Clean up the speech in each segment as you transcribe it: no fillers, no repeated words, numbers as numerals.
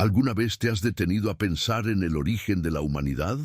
¿Alguna vez te has detenido a pensar en el origen de la humanidad?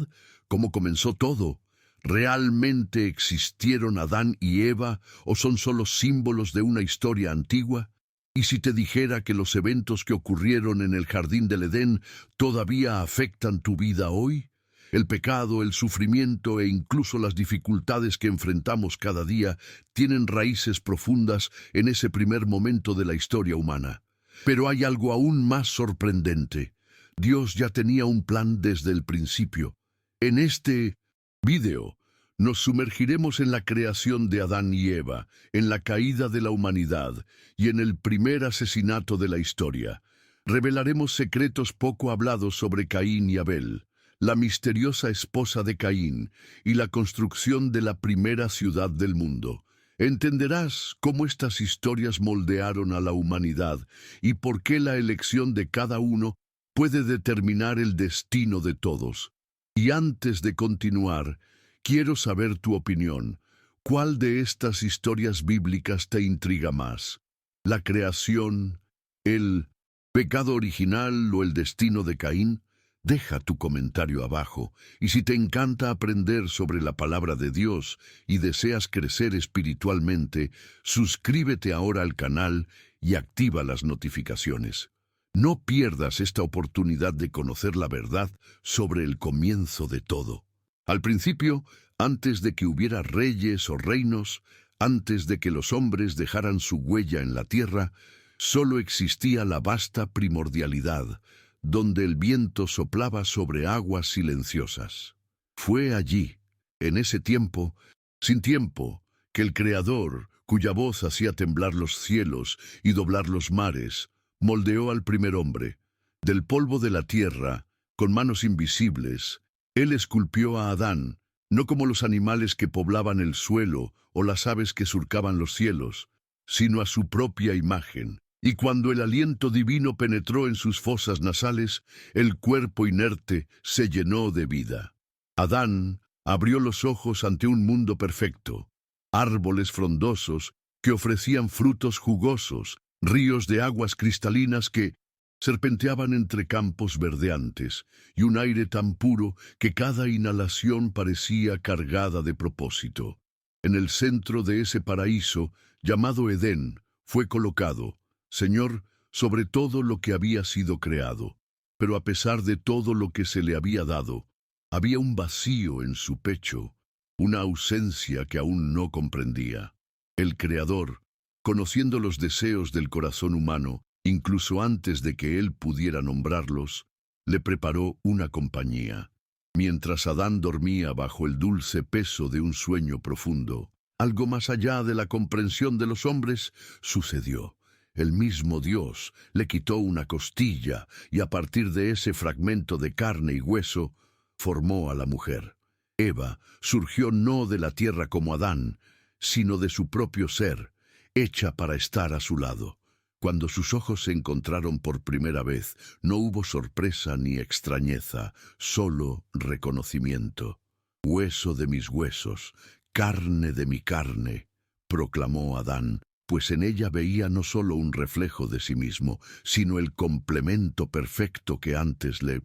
¿Cómo comenzó todo? ¿Realmente existieron Adán y Eva o son solo símbolos de una historia antigua? ¿Y si te dijera que los eventos que ocurrieron en el jardín del Edén todavía afectan tu vida hoy? El pecado, el sufrimiento e incluso las dificultades que enfrentamos cada día tienen raíces profundas en ese primer momento de la historia humana. Pero hay algo aún más sorprendente. Dios ya tenía un plan desde el principio. En este video nos sumergiremos en la creación de Adán y Eva, en la caída de la humanidad y en el primer asesinato de la historia. Revelaremos secretos poco hablados sobre Caín y Abel, la misteriosa esposa de Caín y la construcción de la primera ciudad del mundo. Entenderás cómo estas historias moldearon a la humanidad y por qué la elección de cada uno puede determinar el destino de todos. Y antes de continuar, quiero saber tu opinión. ¿Cuál de estas historias bíblicas te intriga más? ¿La creación, el pecado original o el destino de Caín? Deja tu comentario abajo, y si te encanta aprender sobre la palabra de Dios y deseas crecer espiritualmente, suscríbete ahora al canal y activa las notificaciones. No pierdas esta oportunidad de conocer la verdad sobre el comienzo de todo. Al principio, antes de que hubiera reyes o reinos, antes de que los hombres dejaran su huella en la tierra, solo existía la vasta primordialidad, donde el viento soplaba sobre aguas silenciosas. Fue allí, en ese tiempo, sin tiempo, que el Creador, cuya voz hacía temblar los cielos y doblar los mares, moldeó al primer hombre. Del polvo de la tierra, con manos invisibles, Él esculpió a Adán, no como los animales que poblaban el suelo o las aves que surcaban los cielos, sino a su propia imagen. Y cuando el aliento divino penetró en sus fosas nasales, el cuerpo inerte se llenó de vida. Adán abrió los ojos ante un mundo perfecto, árboles frondosos que ofrecían frutos jugosos, ríos de aguas cristalinas que serpenteaban entre campos verdeantes, y un aire tan puro que cada inhalación parecía cargada de propósito. En el centro de ese paraíso, llamado Edén, fue colocado, Señor, sobre todo lo que había sido creado. Pero a pesar de todo lo que se le había dado, había un vacío en su pecho, una ausencia que aún no comprendía. El Creador, conociendo los deseos del corazón humano, incluso antes de que él pudiera nombrarlos, le preparó una compañía. Mientras Adán dormía bajo el dulce peso de un sueño profundo, algo más allá de la comprensión de los hombres sucedió. El mismo Dios le quitó una costilla y a partir de ese fragmento de carne y hueso, formó a la mujer. Eva surgió no de la tierra como Adán, sino de su propio ser, hecha para estar a su lado. Cuando sus ojos se encontraron por primera vez, no hubo sorpresa ni extrañeza, solo reconocimiento. «Hueso de mis huesos, carne de mi carne», proclamó Adán, pues en ella veía no solo un reflejo de sí mismo, sino el complemento perfecto que antes le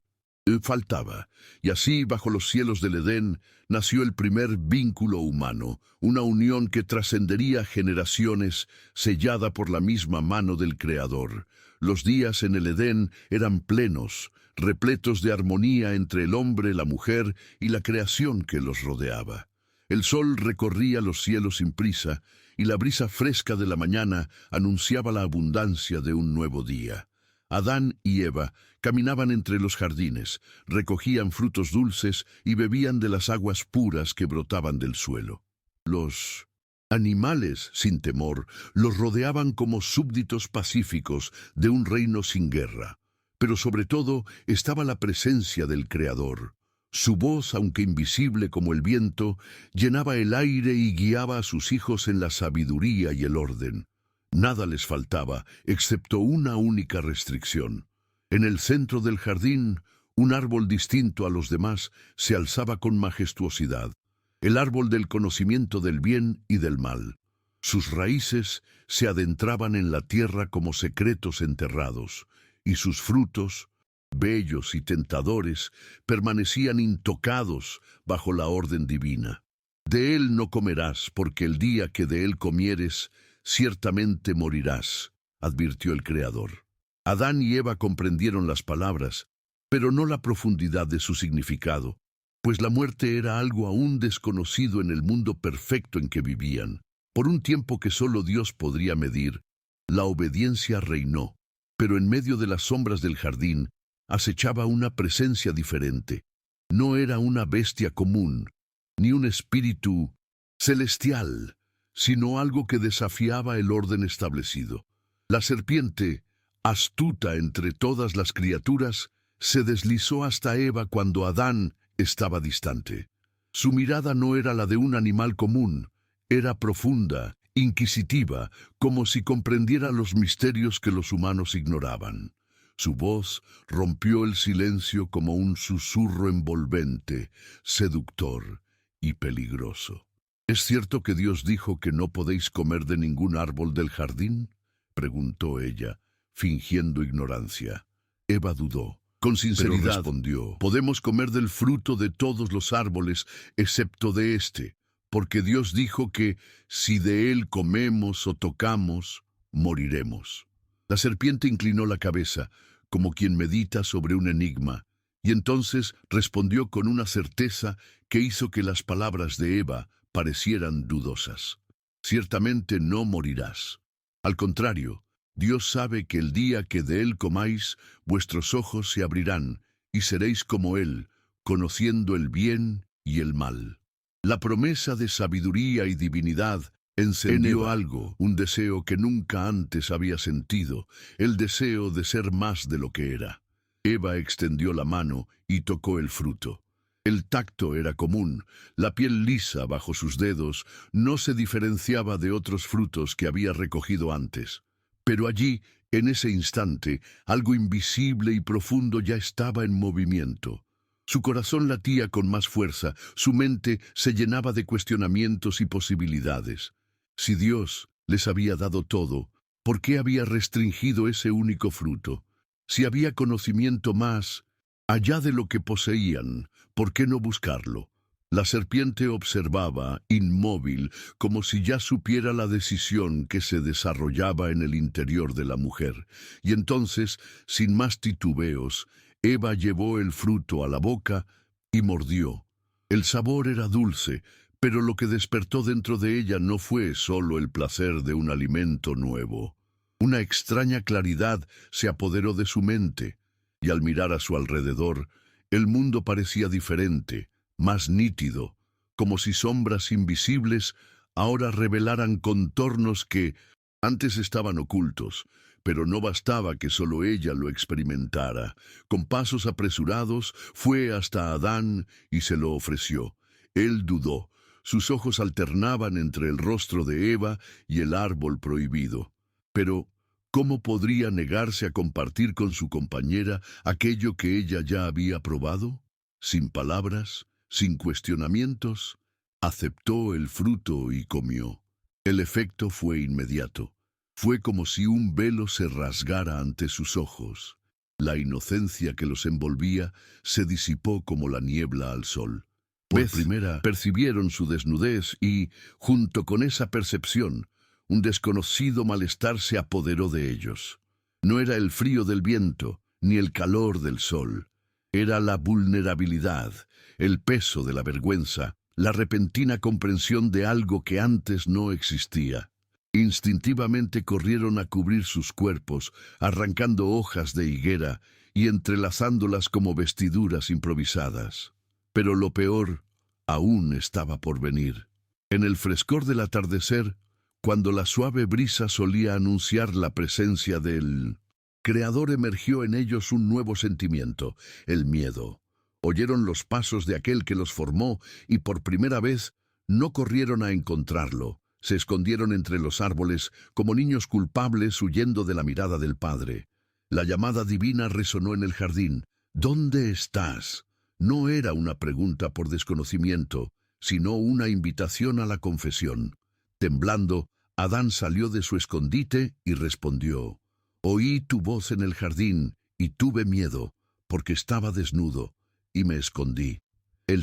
faltaba. Y así, bajo los cielos del Edén, nació el primer vínculo humano, una unión que trascendería generaciones, sellada por la misma mano del Creador. Los días en el Edén eran plenos, repletos de armonía entre el hombre, la mujer y la creación que los rodeaba. El sol recorría los cielos sin prisa, y la brisa fresca de la mañana anunciaba la abundancia de un nuevo día. Adán y Eva caminaban entre los jardines, recogían frutos dulces y bebían de las aguas puras que brotaban del suelo. Los animales, sin temor, los rodeaban como súbditos pacíficos de un reino sin guerra. Pero sobre todo estaba la presencia del Creador. Su voz, aunque invisible como el viento, llenaba el aire y guiaba a sus hijos en la sabiduría y el orden. Nada les faltaba, excepto una única restricción. En el centro del jardín, un árbol distinto a los demás se alzaba con majestuosidad, el árbol del conocimiento del bien y del mal. Sus raíces se adentraban en la tierra como secretos enterrados, y sus frutos, bellos y tentadores, permanecían intocados bajo la orden divina. De él no comerás, porque el día que de él comieres, ciertamente morirás, advirtió el Creador. Adán y Eva comprendieron las palabras, pero no la profundidad de su significado, pues la muerte era algo aún desconocido en el mundo perfecto en que vivían. Por un tiempo que solo Dios podría medir, la obediencia reinó, pero en medio de las sombras del jardín acechaba una presencia diferente. No era una bestia común, ni un espíritu celestial, sino algo que desafiaba el orden establecido. La serpiente, astuta entre todas las criaturas, se deslizó hasta Eva cuando Adán estaba distante. Su mirada no era la de un animal común, era profunda, inquisitiva, como si comprendiera los misterios que los humanos ignoraban. Su voz rompió el silencio como un susurro envolvente, seductor y peligroso. ¿Es cierto que Dios dijo que no podéis comer de ningún árbol del jardín?, preguntó ella, fingiendo ignorancia. Eva dudó. Con sinceridad respondió: podemos comer del fruto de todos los árboles, excepto de este, porque Dios dijo que si de él comemos o tocamos, moriremos. La serpiente inclinó la cabeza, como quien medita sobre un enigma, y entonces respondió con una certeza que hizo que las palabras de Eva parecieran dudosas. Ciertamente no morirás. Al contrario, Dios sabe que el día que de él comáis, vuestros ojos se abrirán, y seréis como él, conociendo el bien y el mal. La promesa de sabiduría y divinidad encendió algo, un deseo que nunca antes había sentido, el deseo de ser más de lo que era. Eva extendió la mano y tocó el fruto. El tacto era común, la piel lisa bajo sus dedos no se diferenciaba de otros frutos que había recogido antes. Pero allí, en ese instante, algo invisible y profundo ya estaba en movimiento. Su corazón latía con más fuerza, su mente se llenaba de cuestionamientos y posibilidades. Si Dios les había dado todo, ¿por qué había restringido ese único fruto? Si había conocimiento más allá de lo que poseían, ¿por qué no buscarlo? La serpiente observaba, inmóvil, como si ya supiera la decisión que se desarrollaba en el interior de la mujer. Y entonces, sin más titubeos, Eva llevó el fruto a la boca y mordió. El sabor era dulce, pero lo que despertó dentro de ella no fue solo el placer de un alimento nuevo. Una extraña claridad se apoderó de su mente, y al mirar a su alrededor, el mundo parecía diferente, más nítido, como si sombras invisibles ahora revelaran contornos que antes estaban ocultos, pero no bastaba que solo ella lo experimentara. Con pasos apresurados fue hasta Adán y se lo ofreció. Él dudó. Sus ojos alternaban entre el rostro de Eva y el árbol prohibido. Pero ¿cómo podría negarse a compartir con su compañera aquello que ella ya había probado? Sin palabras, sin cuestionamientos, aceptó el fruto y comió. El efecto fue inmediato. Fue como si un velo se rasgara ante sus ojos. La inocencia que los envolvía se disipó como la niebla al sol. Por primera percibieron su desnudez y, junto con esa percepción, un desconocido malestar se apoderó de ellos. No era el frío del viento, ni el calor del sol. Era la vulnerabilidad, el peso de la vergüenza, la repentina comprensión de algo que antes no existía. Instintivamente corrieron a cubrir sus cuerpos, arrancando hojas de higuera y entrelazándolas como vestiduras improvisadas. Pero lo peor aún estaba por venir. En el frescor del atardecer, cuando la suave brisa solía anunciar la presencia del Creador, emergió en ellos un nuevo sentimiento, el miedo. Oyeron los pasos de aquel que los formó y por primera vez no corrieron a encontrarlo. Se escondieron entre los árboles como niños culpables huyendo de la mirada del Padre. La llamada divina resonó en el jardín. ¿Dónde estás? No era una pregunta por desconocimiento, sino una invitación a la confesión. Temblando, Adán salió de su escondite y respondió: oí tu voz en el jardín y tuve miedo, porque estaba desnudo, y me escondí. El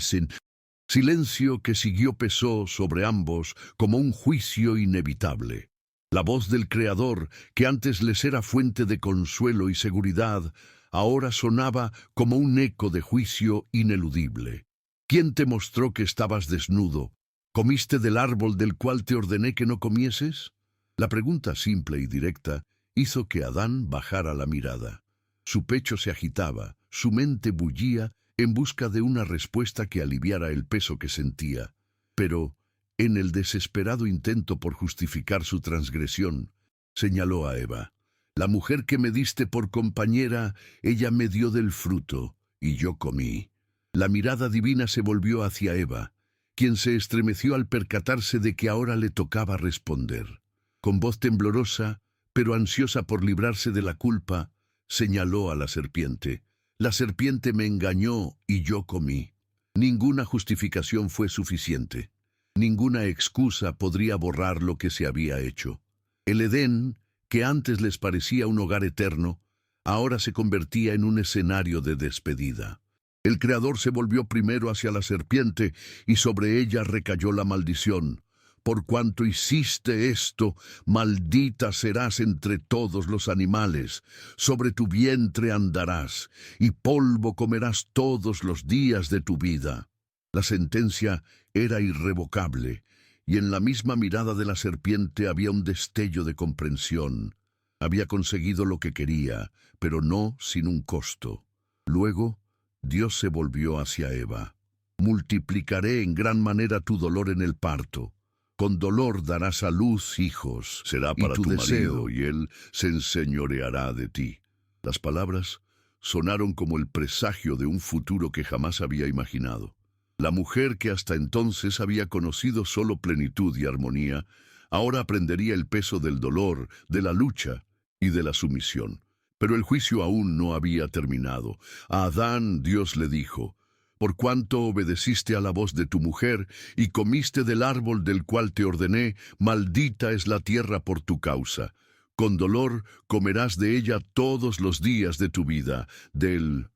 silencio que siguió pesó sobre ambos como un juicio inevitable. La voz del Creador, que antes les era fuente de consuelo y seguridad, ahora sonaba como un eco de juicio ineludible. ¿Quién te mostró que estabas desnudo? ¿Comiste del árbol del cual te ordené que no comieses? La pregunta simple y directa hizo que Adán bajara la mirada. Su pecho se agitaba, su mente bullía en busca de una respuesta que aliviara el peso que sentía. Pero, en el desesperado intento por justificar su transgresión, señaló a Eva: «La mujer que me diste por compañera, ella me dio del fruto, y yo comí». La mirada divina se volvió hacia Eva, quien se estremeció al percatarse de que ahora le tocaba responder. Con voz temblorosa, pero ansiosa por librarse de la culpa, señaló a la serpiente: «La serpiente me engañó y yo comí». Ninguna justificación fue suficiente. Ninguna excusa podría borrar lo que se había hecho. El Edén, que antes les parecía un hogar eterno, ahora se convertía en un escenario de despedida. El Creador se volvió primero hacia la serpiente y sobre ella recayó la maldición. «Por cuanto hiciste esto, maldita serás entre todos los animales, sobre tu vientre andarás, y polvo comerás todos los días de tu vida». La sentencia era irrevocable, y en la misma mirada de la serpiente había un destello de comprensión. Había conseguido lo que quería, pero no sin un costo. Luego, Dios se volvió hacia Eva: «Multiplicaré en gran manera tu dolor en el parto. Con dolor darás a luz hijos, será para tu deseo, y él se enseñoreará de ti». Las palabras sonaron como el presagio de un futuro que jamás había imaginado. La mujer, que hasta entonces había conocido solo plenitud y armonía, ahora aprendería el peso del dolor, de la lucha y de la sumisión. Pero el juicio aún no había terminado. A Adán Dios le dijo: «Por cuanto obedeciste a la voz de tu mujer y comiste del árbol del cual te ordené, maldita es la tierra por tu causa. Con dolor comerás de ella todos los días de tu vida. Del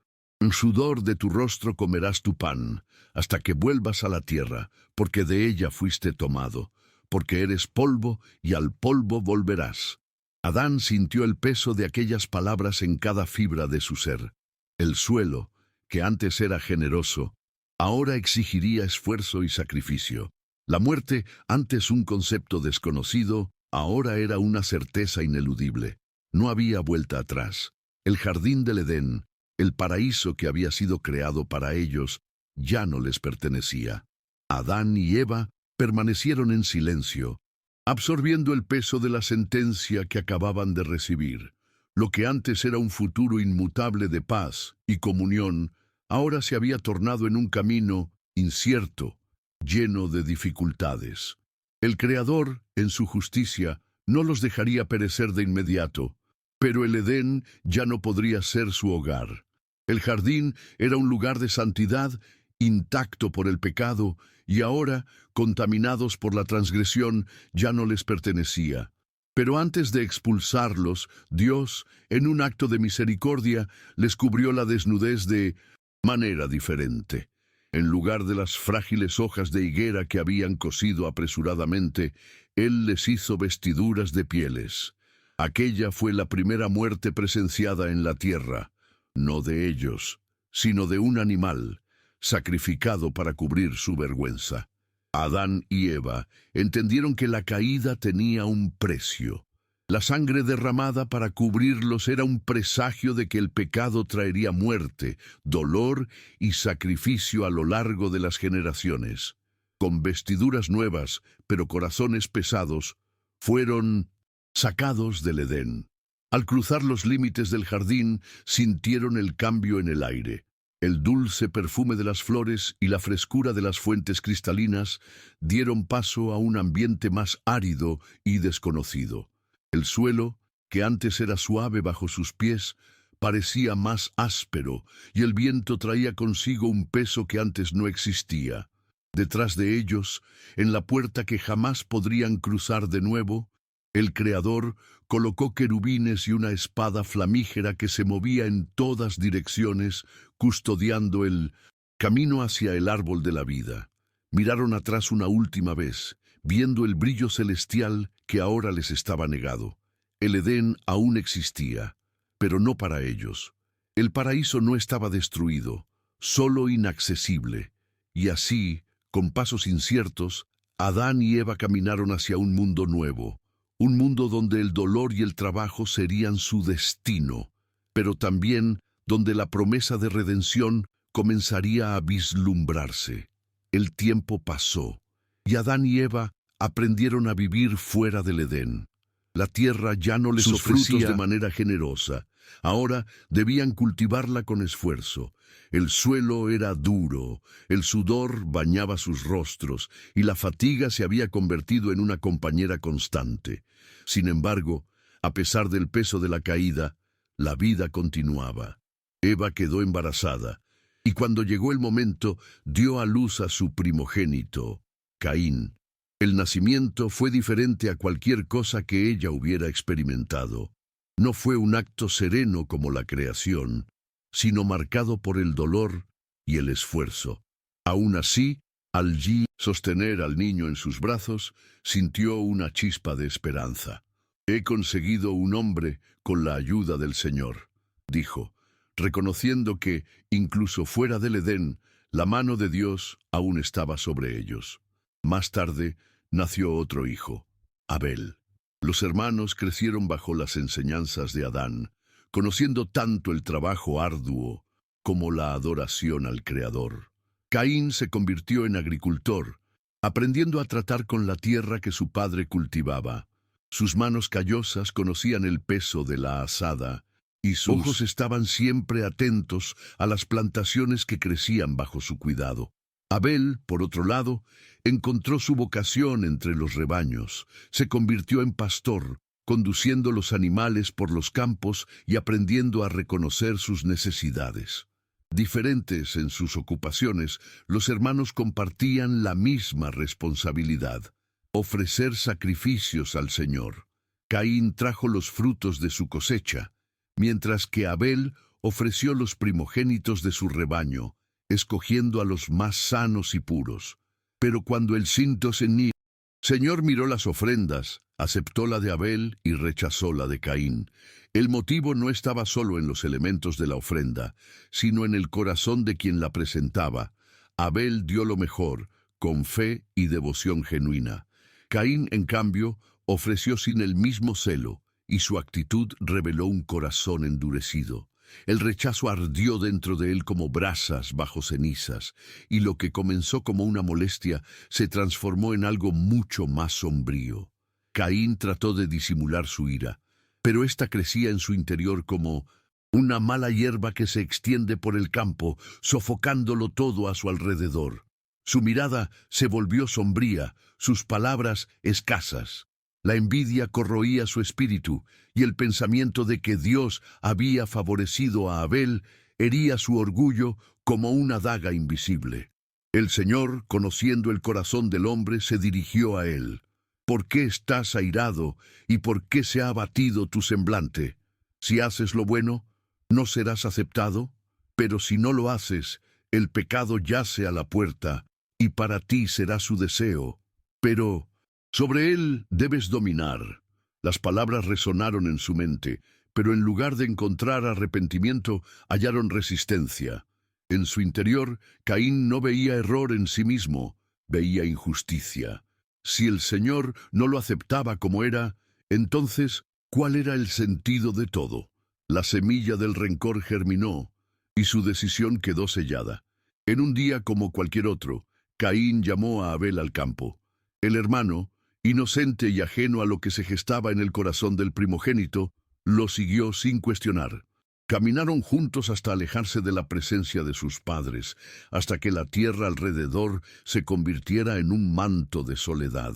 sudor de tu rostro comerás tu pan, hasta que vuelvas a la tierra, porque de ella fuiste tomado, porque eres polvo y al polvo volverás». Adán sintió el peso de aquellas palabras en cada fibra de su ser. El suelo, que antes era generoso, ahora exigiría esfuerzo y sacrificio. La muerte, antes un concepto desconocido, ahora era una certeza ineludible. No había vuelta atrás. El jardín del Edén, el paraíso que había sido creado para ellos, ya no les pertenecía. Adán y Eva permanecieron en silencio, absorbiendo el peso de la sentencia que acababan de recibir. Lo que antes era un futuro inmutable de paz y comunión, ahora se había tornado en un camino incierto, lleno de dificultades. El Creador, en su justicia, no los dejaría perecer de inmediato, pero el Edén ya no podría ser su hogar. El jardín era un lugar de santidad, intacto por el pecado, y ahora, contaminados por la transgresión, ya no les pertenecía. Pero antes de expulsarlos, Dios, en un acto de misericordia, les cubrió la desnudez de manera diferente. En lugar de las frágiles hojas de higuera que habían cosido apresuradamente, Él les hizo vestiduras de pieles. Aquella fue la primera muerte presenciada en la tierra, no de ellos, sino de un animal, sacrificado para cubrir su vergüenza. Adán y Eva entendieron que la caída tenía un precio. La sangre derramada para cubrirlos era un presagio de que el pecado traería muerte, dolor y sacrificio a lo largo de las generaciones. Con vestiduras nuevas, pero corazones pesados, fueron sacados del Edén. Al cruzar los límites del jardín, sintieron el cambio en el aire. El dulce perfume de las flores y la frescura de las fuentes cristalinas dieron paso a un ambiente más árido y desconocido. El suelo, que antes era suave bajo sus pies, parecía más áspero, y el viento traía consigo un peso que antes no existía. Detrás de ellos, en la puerta que jamás podrían cruzar de nuevo, El Creador colocó querubines y una espada flamígera que se movía en todas direcciones, custodiando el camino hacia el árbol de la vida. Miraron atrás una última vez, viendo el brillo celestial que ahora les estaba negado. El Edén aún existía, pero no para ellos. El paraíso no estaba destruido, solo inaccesible. Y así, con pasos inciertos, Adán y Eva caminaron hacia un mundo nuevo, un mundo donde el dolor y el trabajo serían su destino, pero también donde la promesa de redención comenzaría a vislumbrarse. El tiempo pasó, y Adán y Eva aprendieron a vivir fuera del Edén. La tierra ya no les ofrecía frutos de manera generosa. Ahora debían cultivarla con esfuerzo. El suelo era duro, el sudor bañaba sus rostros y la fatiga se había convertido en una compañera constante. Sin embargo, a pesar del peso de la caída, la vida continuaba. Eva quedó embarazada y cuando llegó el momento dio a luz a su primogénito, Caín. El nacimiento fue diferente a cualquier cosa que ella hubiera experimentado. No fue un acto sereno como la creación, sino marcado por el dolor y el esfuerzo. Aún así, al sostener al niño en sus brazos, sintió una chispa de esperanza. «He conseguido un hombre con la ayuda del Señor», dijo, reconociendo que, incluso fuera del Edén, la mano de Dios aún estaba sobre ellos. Más tarde, nació otro hijo, Abel. Los hermanos crecieron bajo las enseñanzas de Adán, conociendo tanto el trabajo arduo como la adoración al Creador. Caín se convirtió en agricultor, aprendiendo a tratar con la tierra que su padre cultivaba. Sus manos callosas conocían el peso de la azada, y sus ojos estaban siempre atentos a las plantaciones que crecían bajo su cuidado. Abel, por otro lado, encontró su vocación entre los rebaños, se convirtió en pastor, conduciendo los animales por los campos y aprendiendo a reconocer sus necesidades. Diferentes en sus ocupaciones, los hermanos compartían la misma responsabilidad: ofrecer sacrificios al Señor. Caín trajo los frutos de su cosecha, mientras que Abel ofreció los primogénitos de su rebaño, escogiendo a los más sanos y puros. Pero cuando el Señor miró las ofrendas, aceptó la de Abel y rechazó la de Caín. El motivo no estaba solo en los elementos de la ofrenda, sino en el corazón de quien la presentaba. Abel dio lo mejor, con fe y devoción genuina. Caín, en cambio, ofreció sin el mismo celo, y su actitud reveló un corazón endurecido. El rechazo ardió dentro de él como brasas bajo cenizas, y lo que comenzó como una molestia se transformó en algo mucho más sombrío. Caín trató de disimular su ira, pero ésta crecía en su interior como una mala hierba que se extiende por el campo, sofocándolo todo a su alrededor. Su mirada se volvió sombría, sus palabras escasas. La envidia corroía su espíritu, y el pensamiento de que Dios había favorecido a Abel hería su orgullo como una daga invisible. El Señor, conociendo el corazón del hombre, se dirigió a él. ¿Por qué estás airado y por qué se ha abatido tu semblante? Si haces lo bueno, ¿no serás aceptado? Pero si no lo haces, el pecado yace a la puerta, y para ti será su deseo. Pero sobre él debes dominar. Las palabras resonaron en su mente, pero en lugar de encontrar arrepentimiento, hallaron resistencia. En su interior, Caín no veía error en sí mismo, veía injusticia. Si el Señor no lo aceptaba como era, entonces, ¿cuál era el sentido de todo? La semilla del rencor germinó, y su decisión quedó sellada. En un día como cualquier otro, Caín llamó a Abel al campo. El hermano, inocente y ajeno a lo que se gestaba en el corazón del primogénito, lo siguió sin cuestionar. Caminaron juntos hasta alejarse de la presencia de sus padres, hasta que la tierra alrededor se convirtiera en un manto de soledad.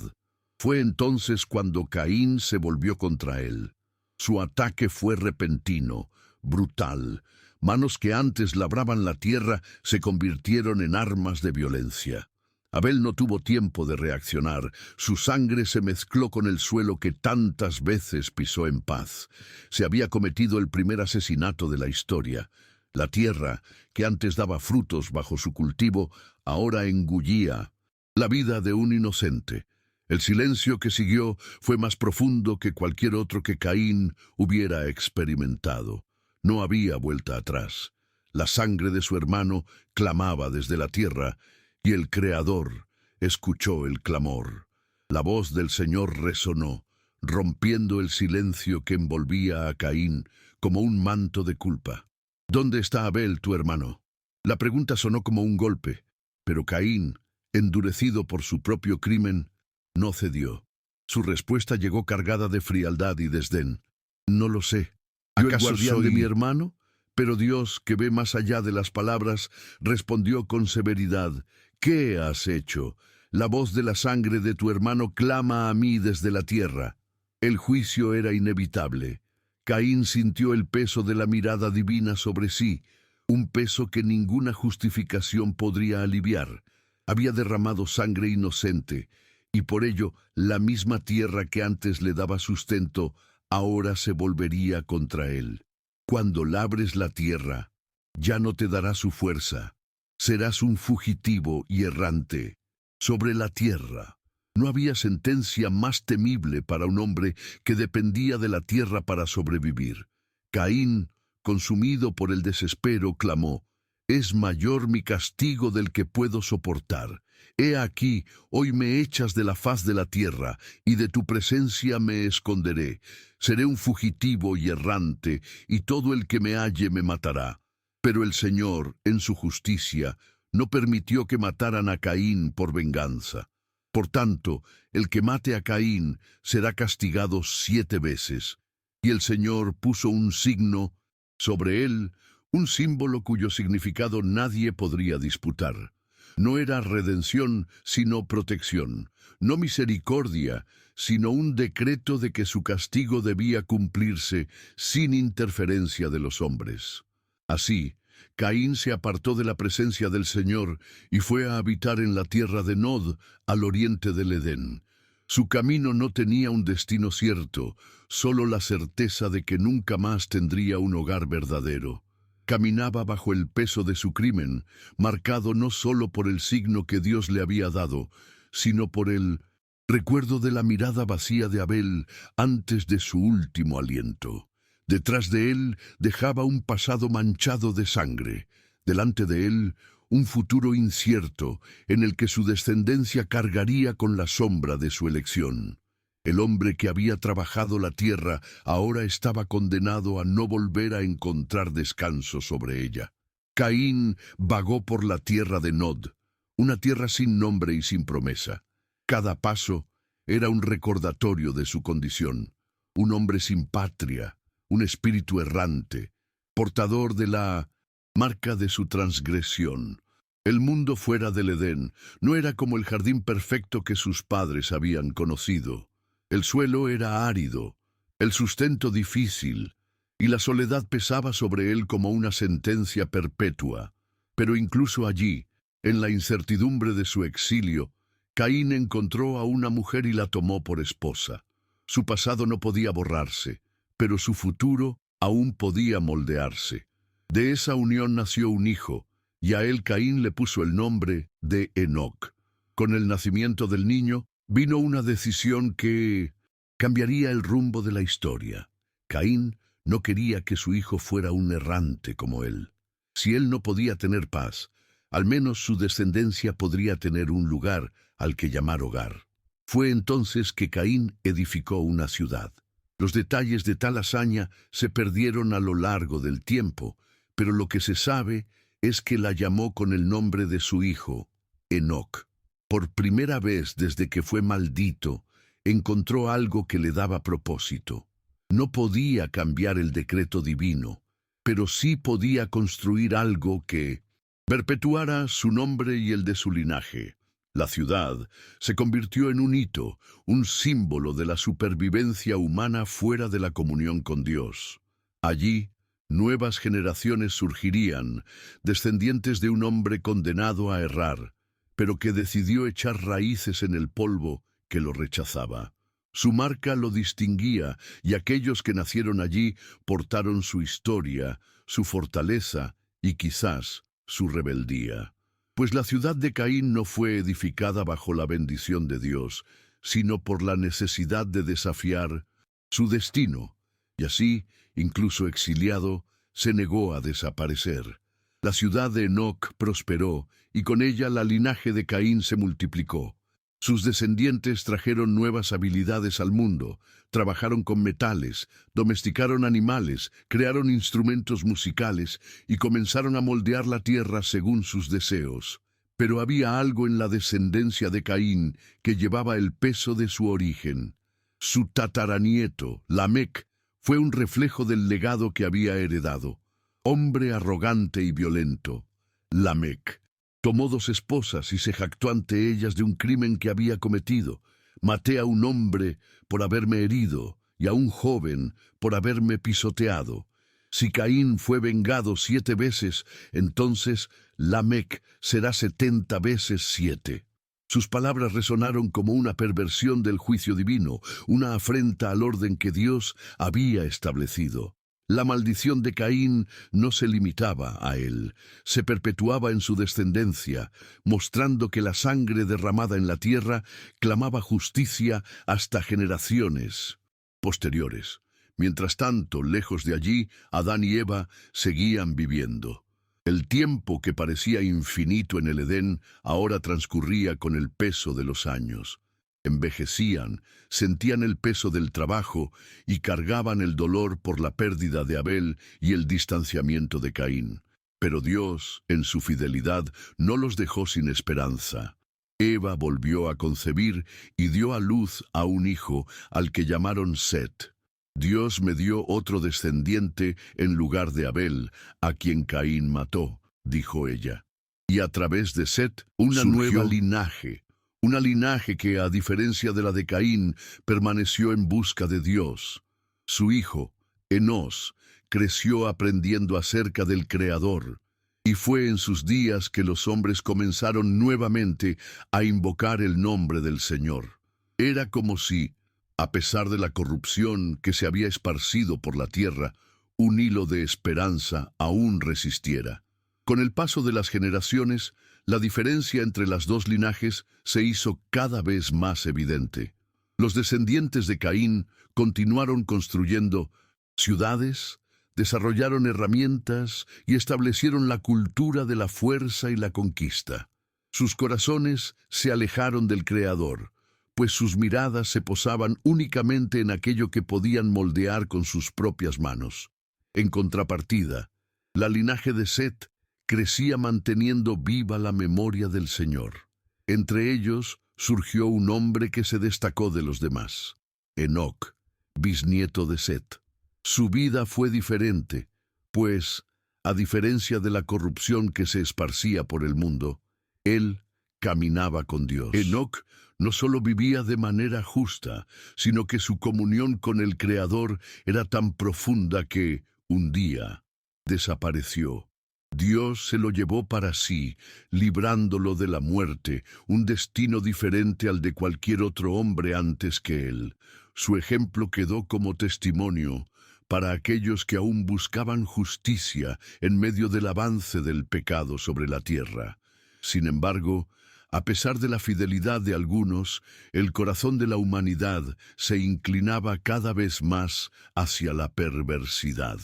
Fue entonces cuando Caín se volvió contra él. Su ataque fue repentino, brutal. Manos que antes labraban la tierra se convirtieron en armas de violencia. Abel no tuvo tiempo de reaccionar. Su sangre se mezcló con el suelo que tantas veces pisó en paz. Se había cometido el primer asesinato de la historia. La tierra, que antes daba frutos bajo su cultivo, ahora engullía la vida de un inocente. El silencio que siguió fue más profundo que cualquier otro que Caín hubiera experimentado. No había vuelta atrás. La sangre de su hermano clamaba desde la tierra, y el Creador escuchó el clamor. La voz del Señor resonó, rompiendo el silencio que envolvía a Caín como un manto de culpa. ¿Dónde está Abel, tu hermano? La pregunta sonó como un golpe, pero Caín, endurecido por su propio crimen, no cedió. Su respuesta llegó cargada de frialdad y desdén. No lo sé. ¿Acaso guardián de mi hermano? Pero Dios, que ve más allá de las palabras, respondió con severidad. ¿Qué has hecho? La voz de la sangre de tu hermano clama a mí desde la tierra. El juicio era inevitable. Caín sintió el peso de la mirada divina sobre sí, un peso que ninguna justificación podría aliviar. Había derramado sangre inocente, y por ello la misma tierra que antes le daba sustento, ahora se volvería contra él. Cuando labres la tierra, ya no te dará su fuerza. Serás un fugitivo y errante. Sobre la tierra, no había sentencia más temible para un hombre que dependía de la tierra para sobrevivir. Caín, consumido por el desespero, clamó: «Es mayor mi castigo del que puedo soportar. He aquí, hoy me echas de la faz de la tierra, y de tu presencia me esconderé. Seré un fugitivo y errante, y todo el que me halle me matará». Pero el Señor, en su justicia, no permitió que mataran a Caín por venganza. Por tanto, el que mate a Caín será castigado 7 veces. Y el Señor puso un signo sobre él, un símbolo cuyo significado nadie podría disputar. No era redención, sino protección. No misericordia, sino un decreto de que su castigo debía cumplirse sin interferencia de los hombres. Así, Caín se apartó de la presencia del Señor y fue a habitar en la tierra de Nod, al oriente del Edén. Su camino no tenía un destino cierto, solo la certeza de que nunca más tendría un hogar verdadero. Caminaba bajo el peso de su crimen, marcado no solo por el signo que Dios le había dado, sino por el recuerdo de la mirada vacía de Abel antes de su último aliento. Detrás de él dejaba un pasado manchado de sangre. Delante de él, un futuro incierto en el que su descendencia cargaría con la sombra de su elección. El hombre que había trabajado la tierra ahora estaba condenado a no volver a encontrar descanso sobre ella. Caín vagó por la tierra de Nod, una tierra sin nombre y sin promesa. Cada paso era un recordatorio de su condición, un hombre sin patria, un espíritu errante, portador de la marca de su transgresión. El mundo fuera del Edén no era como el jardín perfecto que sus padres habían conocido. El suelo era árido, el sustento difícil, y la soledad pesaba sobre él como una sentencia perpetua. Pero incluso allí, en la incertidumbre de su exilio, Caín encontró a una mujer y la tomó por esposa. Su pasado no podía borrarse, pero su futuro aún podía moldearse. De esa unión nació un hijo, y a él Caín le puso el nombre de Enoc. Con el nacimiento del niño vino una decisión que cambiaría el rumbo de la historia. Caín no quería que su hijo fuera un errante como él. Si él no podía tener paz, al menos su descendencia podría tener un lugar al que llamar hogar. Fue entonces que Caín edificó una ciudad. Los detalles de tal hazaña se perdieron a lo largo del tiempo, pero lo que se sabe es que la llamó con el nombre de su hijo, Enoc. Por primera vez desde que fue maldito, encontró algo que le daba propósito. No podía cambiar el decreto divino, pero sí podía construir algo que perpetuara su nombre y el de su linaje. La ciudad se convirtió en un hito, un símbolo de la supervivencia humana fuera de la comunión con Dios. Allí, nuevas generaciones surgirían, descendientes de un hombre condenado a errar, pero que decidió echar raíces en el polvo que lo rechazaba. Su marca lo distinguía, y aquellos que nacieron allí portaron su historia, su fortaleza y quizás su rebeldía. Pues la ciudad de Caín no fue edificada bajo la bendición de Dios, sino por la necesidad de desafiar su destino, y así, incluso exiliado, se negó a desaparecer. La ciudad de Enoc prosperó, y con ella la linaje de Caín se multiplicó. Sus descendientes trajeron nuevas habilidades al mundo, trabajaron con metales, domesticaron animales, crearon instrumentos musicales y comenzaron a moldear la tierra según sus deseos. Pero había algo en la descendencia de Caín que llevaba el peso de su origen. Su tataranieto, Lamec, fue un reflejo del legado que había heredado. Hombre arrogante y violento, Lamec tomó 2 esposas y se jactó ante ellas de un crimen que había cometido. Maté a un hombre por haberme herido y a un joven por haberme pisoteado. Si Caín fue vengado 7 veces, entonces Lamec será 70 veces 7. Sus palabras resonaron como una perversión del juicio divino, una afrenta al orden que Dios había establecido. La maldición de Caín no se limitaba a él, se perpetuaba en su descendencia, mostrando que la sangre derramada en la tierra clamaba justicia hasta generaciones posteriores. Mientras tanto, lejos de allí, Adán y Eva seguían viviendo. El tiempo que parecía infinito en el Edén ahora transcurría con el peso de los años. Envejecían, sentían el peso del trabajo y cargaban el dolor por la pérdida de Abel y el distanciamiento de Caín. Pero Dios, en su fidelidad, no los dejó sin esperanza. Eva volvió a concebir y dio a luz a un hijo al que llamaron Set. Dios me dio otro descendiente en lugar de Abel, a quien Caín mató, dijo ella. Y a través de Set, una nueva linaje. Una linaje que, a diferencia de la de Caín, permaneció en busca de Dios. Su hijo, Enós, creció aprendiendo acerca del Creador, y fue en sus días que los hombres comenzaron nuevamente a invocar el nombre del Señor. Era como si, a pesar de la corrupción que se había esparcido por la tierra, un hilo de esperanza aún resistiera. Con el paso de las generaciones, la diferencia entre las 2 linajes se hizo cada vez más evidente. Los descendientes de Caín continuaron construyendo ciudades, desarrollaron herramientas y establecieron la cultura de la fuerza y la conquista. Sus corazones se alejaron del Creador, pues sus miradas se posaban únicamente en aquello que podían moldear con sus propias manos. En contrapartida, la linaje de Set crecía manteniendo viva la memoria del Señor. Entre ellos surgió un hombre que se destacó de los demás, Enoc, bisnieto de Set. Su vida fue diferente, pues, a diferencia de la corrupción que se esparcía por el mundo, él caminaba con Dios. Enoc no solo vivía de manera justa, sino que su comunión con el Creador era tan profunda que, un día, desapareció. Dios se lo llevó para sí, librándolo de la muerte, un destino diferente al de cualquier otro hombre antes que él. Su ejemplo quedó como testimonio para aquellos que aún buscaban justicia en medio del avance del pecado sobre la tierra. Sin embargo, a pesar de la fidelidad de algunos, el corazón de la humanidad se inclinaba cada vez más hacia la perversidad.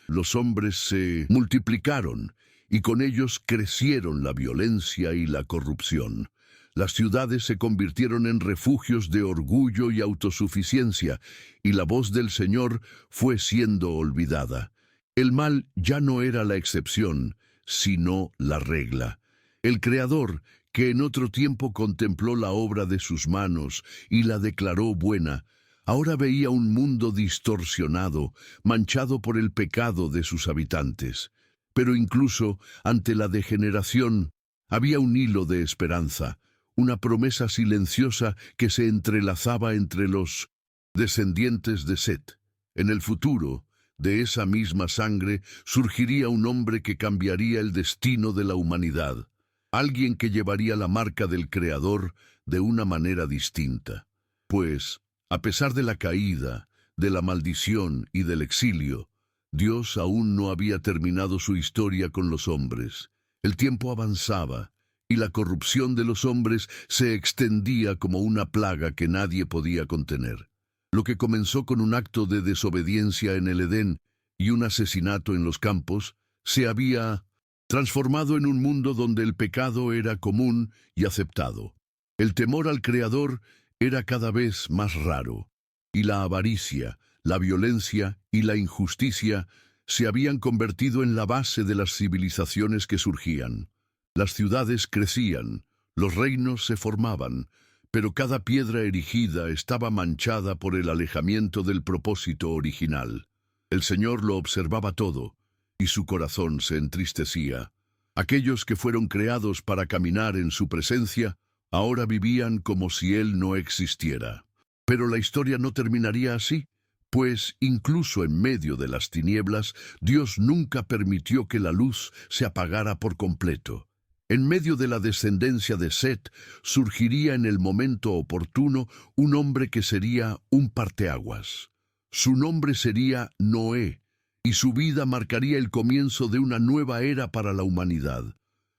Los hombres se multiplicaron y con ellos crecieron la violencia y la corrupción. Las ciudades se convirtieron en refugios de orgullo y autosuficiencia, y la voz del Señor fue siendo olvidada. El mal ya no era la excepción, sino la regla. El Creador, que en otro tiempo contempló la obra de sus manos y la declaró buena, ahora veía un mundo distorsionado, manchado por el pecado de sus habitantes. Pero incluso ante la degeneración, había un hilo de esperanza, una promesa silenciosa que se entrelazaba entre los descendientes de Set. En el futuro, de esa misma sangre, surgiría un hombre que cambiaría el destino de la humanidad. alguien que llevaría la marca del Creador de una manera distinta. Pues, a pesar de la caída, de la maldición y del exilio, Dios aún no había terminado su historia con los hombres. El tiempo avanzaba, y la corrupción de los hombres se extendía como una plaga que nadie podía contener. Lo que comenzó con un acto de desobediencia en el Edén y un asesinato en los campos, se había transformado en un mundo donde el pecado era común y aceptado. El temor al Creador era cada vez más raro, y la avaricia, la violencia y la injusticia se habían convertido en la base de las civilizaciones que surgían. Las ciudades crecían, los reinos se formaban, pero cada piedra erigida estaba manchada por el alejamiento del propósito original. El Señor lo observaba todo, y su corazón se entristecía. Aquellos que fueron creados para caminar en su presencia, ahora vivían como si Él no existiera. Pero la historia no terminaría así, pues incluso en medio de las tinieblas, Dios nunca permitió que la luz se apagara por completo. En medio de la descendencia de Set, surgiría en el momento oportuno un hombre que sería un parteaguas. Su nombre sería Noé, y su vida marcaría el comienzo de una nueva era para la humanidad.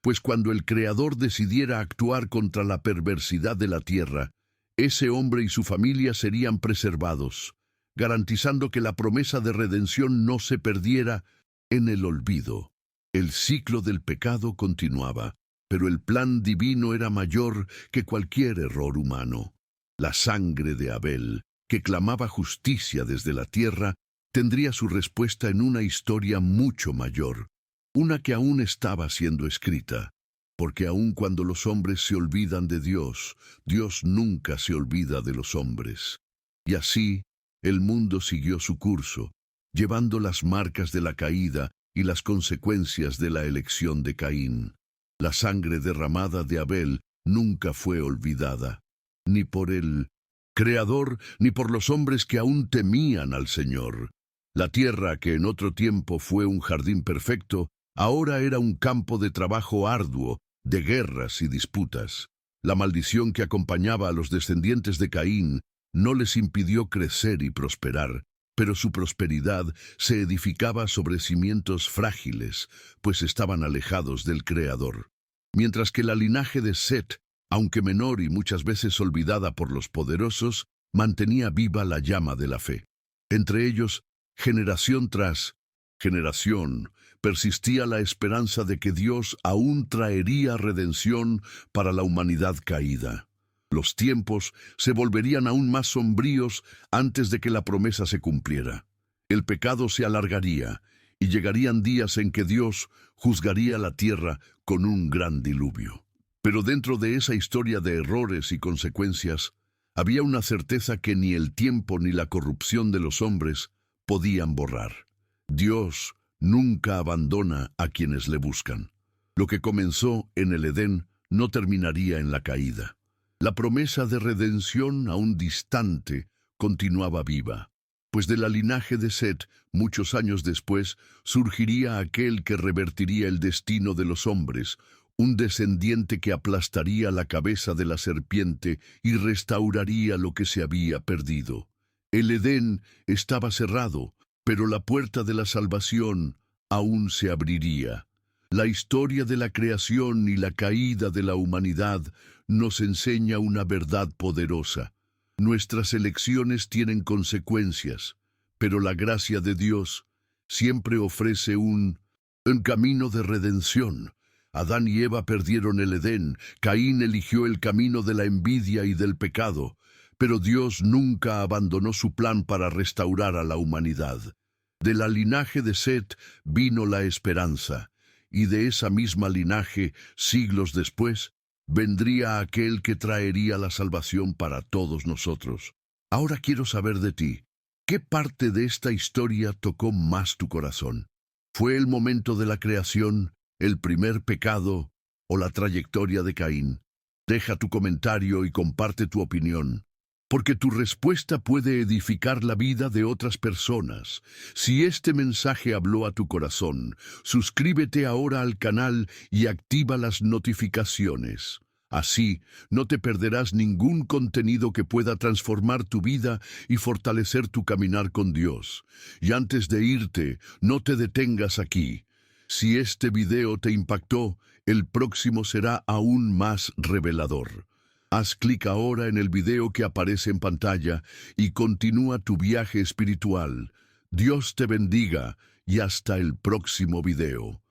Pues cuando el Creador decidiera actuar contra la perversidad de la tierra, ese hombre y su familia serían preservados, garantizando que la promesa de redención no se perdiera en el olvido. El ciclo del pecado continuaba, pero el plan divino era mayor que cualquier error humano. La sangre de Abel, que clamaba justicia desde la tierra, tendría su respuesta en una historia mucho mayor, una que aún estaba siendo escrita, porque aun cuando los hombres se olvidan de Dios, Dios nunca se olvida de los hombres. Y así, el mundo siguió su curso, llevando las marcas de la caída y las consecuencias de la elección de Caín. La sangre derramada de Abel nunca fue olvidada, ni por el Creador, ni por los hombres que aún temían al Señor. La tierra, que en otro tiempo fue un jardín perfecto, ahora era un campo de trabajo arduo, de guerras y disputas. La maldición que acompañaba a los descendientes de Caín no les impidió crecer y prosperar, pero su prosperidad se edificaba sobre cimientos frágiles, pues estaban alejados del Creador. Mientras que la linaje de Set, aunque menor y muchas veces olvidada por los poderosos, mantenía viva la llama de la fe. Entre ellos, generación tras generación, persistía la esperanza de que Dios aún traería redención para la humanidad caída. Los tiempos se volverían aún más sombríos antes de que la promesa se cumpliera. El pecado se alargaría, y llegarían días en que Dios juzgaría la tierra con un gran diluvio. Pero dentro de esa historia de errores y consecuencias, había una certeza que ni el tiempo ni la corrupción de los hombres podían borrar. Dios nunca abandona a quienes le buscan. Lo que comenzó en el Edén no terminaría en la caída. La promesa de redención, aún distante, continuaba viva, pues de la linaje de Set, muchos años después, surgiría aquel que revertiría el destino de los hombres, un descendiente que aplastaría la cabeza de la serpiente y restauraría lo que se había perdido. El Edén estaba cerrado, pero la puerta de la salvación aún se abriría. La historia de la creación y la caída de la humanidad nos enseña una verdad poderosa. Nuestras elecciones tienen consecuencias, pero la gracia de Dios siempre ofrece un camino de redención. Adán y Eva perdieron el Edén, Caín eligió el camino de la envidia y del pecado, pero Dios nunca abandonó su plan para restaurar a la humanidad. De la linaje de Set vino la esperanza, y de esa misma linaje, siglos después, vendría aquel que traería la salvación para todos nosotros. Ahora quiero saber de ti, ¿qué parte de esta historia tocó más tu corazón? ¿Fue el momento de la creación, el primer pecado o la trayectoria de Caín? Deja tu comentario y comparte tu opinión. porque tu respuesta puede edificar la vida de otras personas. Si este mensaje habló a tu corazón, suscríbete ahora al canal y activa las notificaciones. Así, no te perderás ningún contenido que pueda transformar tu vida y fortalecer tu caminar con Dios. Y antes de irte, no te detengas aquí. Si este video te impactó, el próximo será aún más revelador. Haz clic ahora en el video que aparece en pantalla y continúa tu viaje espiritual. Dios te bendiga y hasta el próximo video.